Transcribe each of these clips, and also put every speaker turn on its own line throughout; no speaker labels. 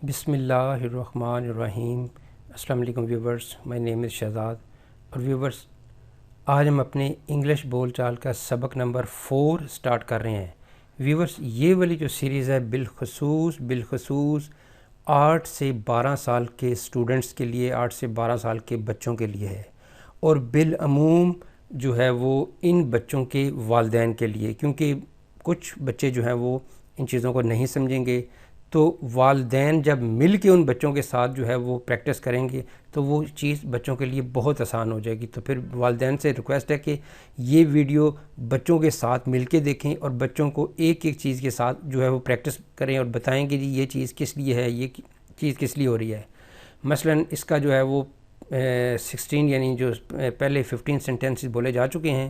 بسم اللہ الرحمن الرحیم۔ السلام علیکم ویورز، مائی نیم از شہزاد۔ اور ویورز، آج ہم اپنے انگلش بول چال کا سبق نمبر 4 سٹارٹ کر رہے ہیں۔ ویورز، یہ والی جو سیریز ہے بالخصوص 8 سے 12 سال کے اسٹوڈنٹس کے لیے، 8 سے 12 سال کے بچوں کے لیے ہے، اور بالعموم جو ہے وہ ان بچوں کے والدین کے لیے، کیونکہ کچھ بچے جو ہیں وہ ان چیزوں کو نہیں سمجھیں گے، تو والدین جب مل کے ان بچوں کے ساتھ جو ہے وہ پریکٹس کریں گے تو وہ چیز بچوں کے لیے بہت آسان ہو جائے گی۔ تو پھر والدین سے ریکویسٹ ہے کہ یہ ویڈیو بچوں کے ساتھ مل کے دیکھیں اور بچوں کو ایک ایک چیز کے ساتھ جو ہے وہ پریکٹس کریں اور بتائیں کہ جی یہ چیز کس لیے ہے، یہ چیز کس لیے ہو رہی ہے۔ مثلا اس کا جو ہے وہ 16 یعنی جو پہلے 15 سینٹینسز بولے جا چکے ہیں۔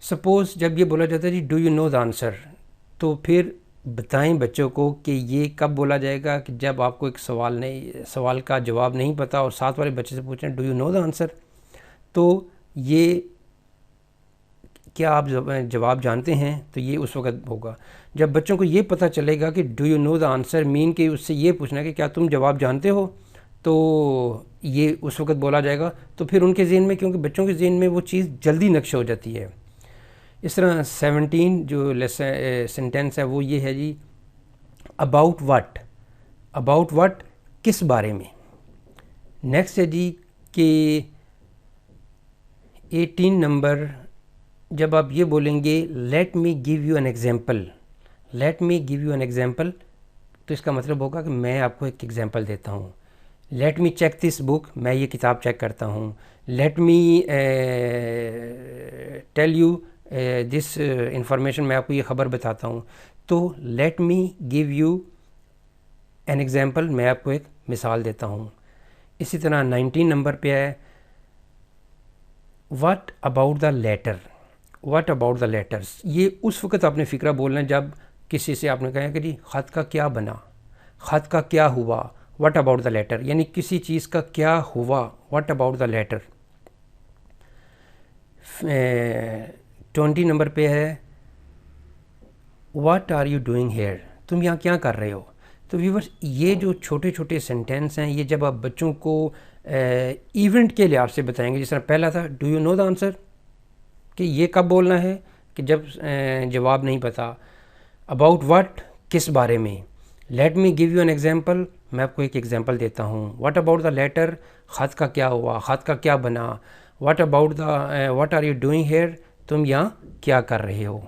سپوز جب یہ بولا جاتا ہے جی do you know the answer, تو پھر بتائیں بچوں کو کہ یہ کب بولا جائے گا کہ جب آپ کو ایک سوال کا جواب نہیں پتہ اور ساتھ والے بچے سے پوچھیں do you know the answer, تو یہ کیا آپ جواب جانتے ہیں، تو یہ اس وقت ہوگا جب بچوں کو یہ پتہ چلے گا کہ do you know the answer مین کہ اس سے یہ پوچھنا ہے کہ کیا تم جواب جانتے ہو، تو یہ اس وقت بولا جائے گا۔ تو پھر ان کے ذہن میں، کیونکہ بچوں کے ذہن میں وہ چیز جلدی نقش ہو جاتی ہے۔ اس طرح 17 جو سینٹینس ہے وہ یہ ہے جی اباؤٹ وٹ کس بارے میں۔ نیکسٹ ہے جی کہ 18 نمبر جب آپ یہ بولیں گے let me give you an example, تو اس کا مطلب ہوگا کہ میں آپ کو ایک ایگزامپل دیتا ہوں۔ لیٹ می چیک دس بک، میں یہ کتاب چیک کرتا ہوں۔ Let me tell you this information, میں آپ کو یہ خبر بتاتا ہوں۔ تو let me give you an example, میں آپ کو ایک مثال دیتا ہوں۔ اسی طرح 19 نمبر پہ ہے واٹ اباؤٹ دا لیٹرز۔ یہ اس وقت آپ نے فکرہ بولنا ہے جب کسی سے آپ نے کہا کہ جی خط کا کیا بنا، خط کا کیا ہوا، واٹ اباؤٹ دا لیٹر، یعنی کسی چیز کا کیا ہوا، what about the letter. 20 number پہ ہے what are you doing here, تم یہاں کیا کر رہے ہو۔ تو ویورز، یہ جو چھوٹے چھوٹے سینٹینس ہیں، یہ جب آپ بچوں کو ایونٹ کے لحاظ سے بتائیں گے، جس طرح پہلا تھا do you know the answer, کہ یہ کب بولنا ہے کہ جب جواب نہیں پتہ۔ اباؤٹ وٹ کس بارے میں۔ Let me give you an example, میں آپ کو ایک ایگزامپل دیتا ہوں۔ واٹ اباؤٹ دا لیٹر، خط کا کیا ہوا، خط کا کیا بنا۔ What about the what are you doing here, تم یہاں کیا کر رہے ہو۔